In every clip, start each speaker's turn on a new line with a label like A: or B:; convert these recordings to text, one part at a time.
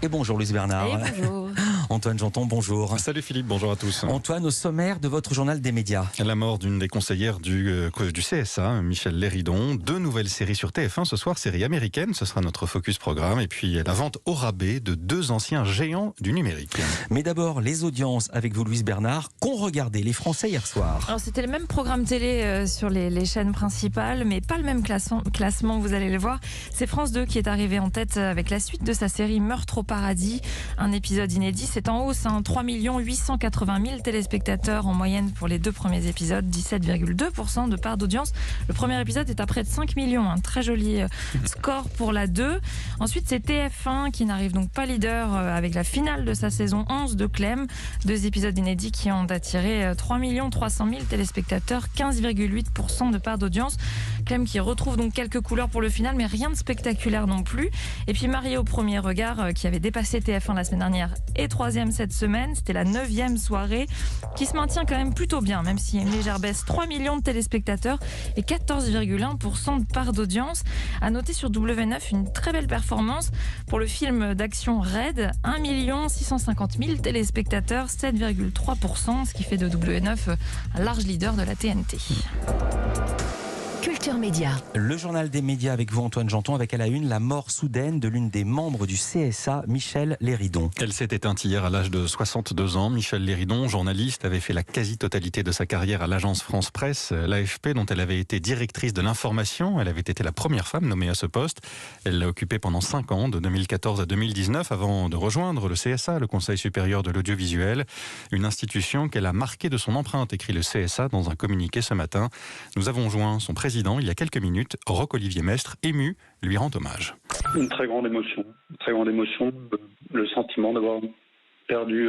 A: Et bonjour Louise Bernard.
B: Et bonjour.
A: Antoine Janton, bonjour.
C: Salut Philippe, bonjour à tous.
A: Antoine, au sommaire de votre journal des médias.
C: La mort d'une des conseillères du CSA, Michèle Léridon. 2 nouvelles séries sur TF1 ce soir, série américaine, ce sera notre focus programme. Et puis la vente au rabais de 2 anciens géants du numérique.
A: Mais d'abord, les audiences avec vous Louise Bernard, qu'ont regardé les Français hier soir.
B: Alors c'était le même programme télé sur les chaînes principales, mais pas le même classement, vous allez le voir. C'est France 2 qui est arrivé en tête avec la suite de sa série Meurtre au paradis. Un épisode inédit, c'est en hausse, 3 880 000 téléspectateurs en moyenne pour les 2 premiers épisodes, 17,2% de part d'audience. Le premier épisode est à près de 5 millions, un très joli score pour la 2. Ensuite, c'est TF1 qui n'arrive donc pas leader avec la finale de sa saison 11 de Clem. 2 épisodes inédits qui ont attiré 3 300 000 téléspectateurs, 15,8% de part d'audience. Clem qui retrouve donc quelques couleurs pour le final, mais rien de spectaculaire non plus. Et puis Marié au premier regard, qui avait dépassé TF1 la semaine dernière et 3e cette semaine. C'était la 9e soirée qui se maintient quand même plutôt bien, même s'il y a une légère baisse. 3 millions de téléspectateurs et 14,1% de part d'audience. À noter sur W9 une très belle performance pour le film d'action Raid. 1 650 000 téléspectateurs, 7,3%, ce qui fait de W9 un large leader de la TNT.
D: Culture Média.
A: Le journal des médias avec vous Antoine Janton, avec à la une la mort soudaine de l'une des membres du CSA, Michèle Léridon.
C: Elle s'est éteinte hier à l'âge de 62 ans. Michèle Léridon, journaliste, avait fait la quasi-totalité de sa carrière à l'agence France Presse, l'AFP, dont elle avait été directrice de l'information. Elle avait été la première femme nommée à ce poste. Elle l'a occupé pendant 5 ans, de 2014 à 2019, avant de rejoindre le CSA, le Conseil supérieur de l'audiovisuel. Une institution qu'elle a marquée de son empreinte, écrit le CSA dans un communiqué ce matin. Nous avons joint son président il y a quelques minutes. Roch-Olivier Mestre, ému, lui rend hommage.
E: Une très grande émotion, le sentiment d'avoir perdu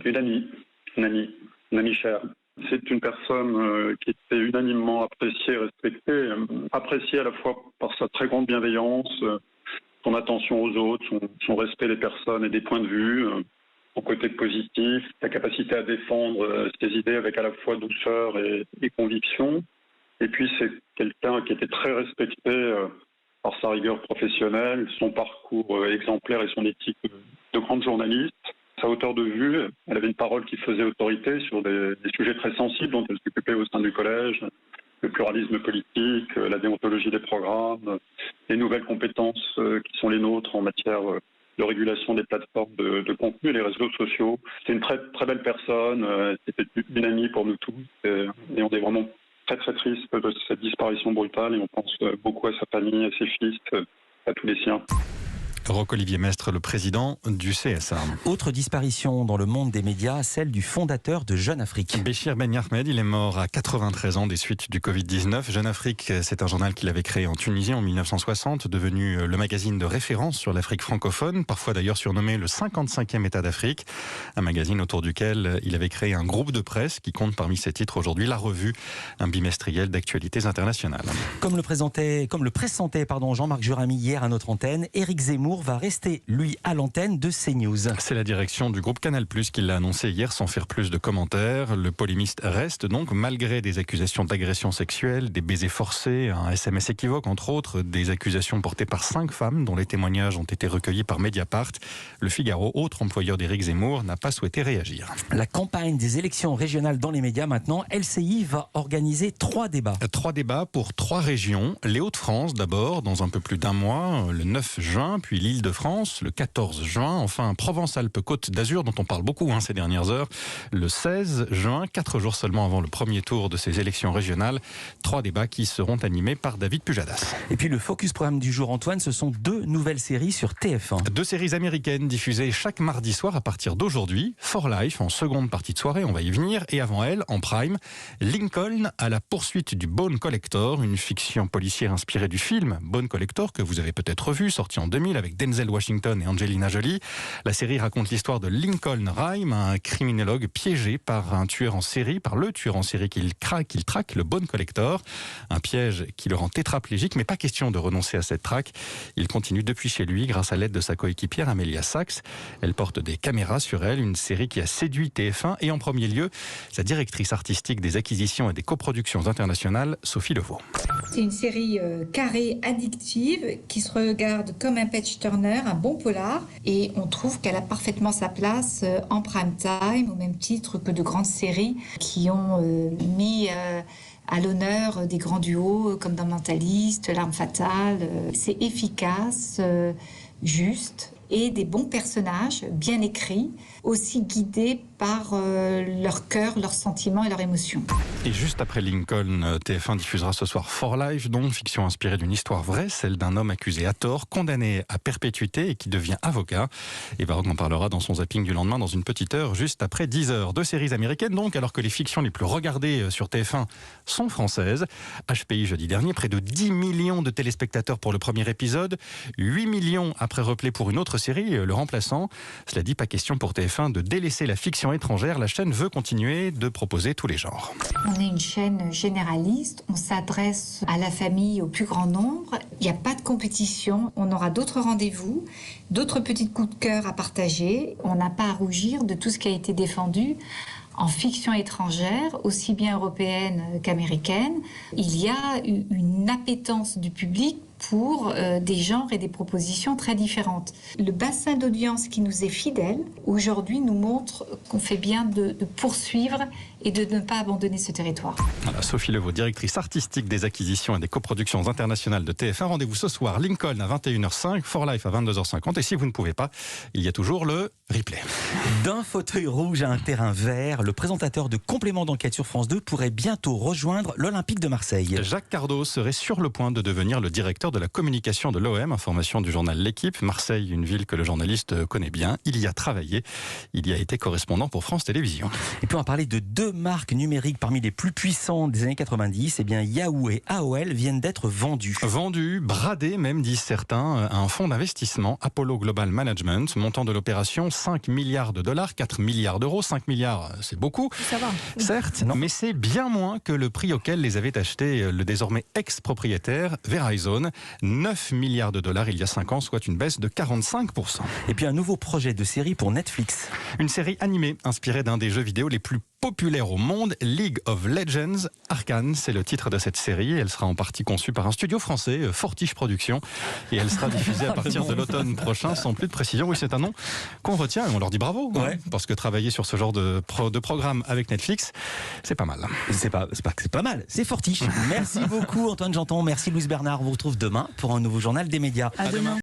E: une amie chère. C'est une personne qui était unanimement appréciée, respectée, appréciée à la fois par sa très grande bienveillance, son attention aux autres, son respect des personnes et des points de vue, son côté positif, sa capacité à défendre ses idées avec à la fois douceur et conviction. Et puis c'est quelqu'un qui était très respecté par sa rigueur professionnelle, son parcours exemplaire et son éthique de grande journaliste. Sa hauteur de vue, elle avait une parole qui faisait autorité sur des sujets très sensibles dont elle s'occupait au sein du collège, le pluralisme politique, la déontologie des programmes, les nouvelles compétences qui sont les nôtres en matière de régulation des plateformes de contenu et les réseaux sociaux. C'était une très, très belle personne, c'était une amie pour nous tous et on est vraiment très triste de cette disparition brutale et on pense beaucoup à sa famille, à ses fils, à tous les siens.
C: Roch-Olivier Mestre, le président du CSA.
A: Autre disparition dans le monde des médias, celle du fondateur de Jeune Afrique.
C: Béchir Ben Ahmed, il est mort à 93 ans des suites du Covid-19. Jeune Afrique, c'est un journal qu'il avait créé en Tunisie en 1960, devenu le magazine de référence sur l'Afrique francophone, parfois d'ailleurs surnommé le 55e État d'Afrique. Un magazine autour duquel il avait créé un groupe de presse qui compte parmi ses titres aujourd'hui La Revue, un bimestriel d'actualités internationales.
A: Comme le pressentait Jean-Marc Juramy hier à notre antenne, Éric Zemmour va rester, lui, à l'antenne de CNews.
C: C'est la direction du groupe Canal+, qui l'a annoncé hier sans faire plus de commentaires. Le polémiste reste donc, malgré des accusations d'agression sexuelle, des baisers forcés, un SMS équivoque, entre autres, des accusations portées par 5 femmes dont les témoignages ont été recueillis par Mediapart. Le Figaro, autre employeur d'Éric Zemmour, n'a pas souhaité réagir.
A: La campagne des élections régionales dans les médias maintenant, LCI va organiser 3 débats.
C: 3 débats pour 3 régions. Les Hauts-de-France d'abord, dans un peu plus d'1 mois, le 9 juin, puis l'Île-de-France, le 14 juin, enfin Provence-Alpes-Côte d'Azur, dont on parle beaucoup ces dernières heures, le 16 juin, 4 jours seulement avant le premier tour de ces élections régionales. 3 débats qui seront animés par David Pujadas.
A: Et puis le focus programme du jour, Antoine, ce sont 2 nouvelles séries sur TF1.
C: 2 séries américaines diffusées chaque mardi soir à partir d'aujourd'hui. For Life en seconde partie de soirée, on va y venir, et avant elle, en prime, Lincoln à la poursuite du Bone Collector, une fiction policière inspirée du film Bone Collector que vous avez peut-être vu, sorti en 2000 avec Denzel Washington et Angelina Jolie. La série raconte l'histoire de Lincoln Rhyme, un criminologue piégé par un tueur en série, par le tueur en série qu'il traque, le Bone Collector. Un piège qui le rend tétraplégique, mais pas question de renoncer à cette traque. Il continue depuis chez lui grâce à l'aide de sa coéquipière Amelia Sachs. Elle porte des caméras sur elle, une série qui a séduit TF1 et en premier lieu, sa directrice artistique des acquisitions et des coproductions internationales, Sophie Levaux.
F: C'est une série carrée, addictive, qui se regarde comme un patch
D: Blanche Turner, un bon polar, et on trouve qu'elle a parfaitement sa place en prime time, au même titre que de grandes séries qui ont mis à l'honneur des grands duos comme dans Mentaliste, L'Arme Fatale. C'est efficace, juste, et des bons personnages, bien écrits, aussi guidés par leur cœur, leurs sentiments et leurs émotions.
C: Et juste après Lincoln, TF1 diffusera ce soir For Life, dont fiction inspirée d'une histoire vraie, celle d'un homme accusé à tort, condamné à perpétuité et qui devient avocat. Et Varrock en parlera dans son zapping du lendemain dans une petite heure, juste après 10h. 2 séries américaines donc, alors que les fictions les plus regardées sur TF1 sont françaises. HPI jeudi dernier, près de 10 millions de téléspectateurs pour le premier épisode, 8 millions après replay pour une autre série, Le Remplaçant. Cela dit, pas question pour TF1 de délaisser la fiction étrangère. La chaîne veut continuer de proposer tous les genres.
D: On est une chaîne généraliste, on s'adresse à la famille au plus grand nombre. Il n'y a pas de compétition, on aura d'autres rendez-vous, d'autres petits coups de cœur à partager. On n'a pas à rougir de tout ce qui a été défendu en fiction étrangère, aussi bien européenne qu'américaine. Il y a une appétence du public pour des genres et des propositions très différentes. Le bassin d'audience qui nous est fidèle, aujourd'hui, nous montre qu'on fait bien de poursuivre et de ne pas abandonner ce territoire.
C: Voilà, Sophie Levaux, directrice artistique des acquisitions et des coproductions internationales de TF1. Rendez-vous ce soir, Lincoln à 21h05, For Life à 22h50. Et si vous ne pouvez pas, il y a toujours le replay.
A: D'un fauteuil rouge à un terrain vert, le présentateur de Complément d'enquête sur France 2 pourrait bientôt rejoindre l'Olympique de Marseille.
C: Jacques Cardos serait sur le point de devenir le directeur de la communication de l'OM, information du journal L'Équipe. Marseille, une ville que le journaliste connaît bien. Il y a travaillé. Il y a été correspondant pour France Télévisions.
A: Et puis on va parler de 2 marques numériques parmi les plus puissantes des années 90. Eh bien, Yahoo et AOL viennent d'être vendus.
C: Vendus, bradés même, disent certains, à un fonds d'investissement, Apollo Global Management. Montant de l'opération, 5 milliards de dollars, 4 milliards d'euros. 5 milliards, c'est beaucoup.
B: Ça va.
C: Certes, mais c'est bien moins que le prix auquel les avait achetés le désormais ex-propriétaire Verizon. 9 milliards de dollars il y a 5 ans, soit une baisse de 45%.
A: Et puis un nouveau projet de série pour Netflix.
C: Une série animée inspirée d'un des jeux vidéo les plus populaire au monde, League of Legends. Arcane, c'est le titre de cette série. Elle sera en partie conçue par un studio français, Fortiche Productions, et elle sera diffusée à partir de l'automne prochain, sans plus de précision. Oui, c'est un nom qu'on retient et on leur dit bravo,
A: ouais.
C: Parce que travailler sur ce genre de programme avec Netflix, c'est pas mal.
A: C'est pas que c'est pas mal, c'est Fortiche. Merci beaucoup Antoine Janton, merci Louise Bernard. On vous retrouve demain pour un nouveau journal des médias.
B: À demain.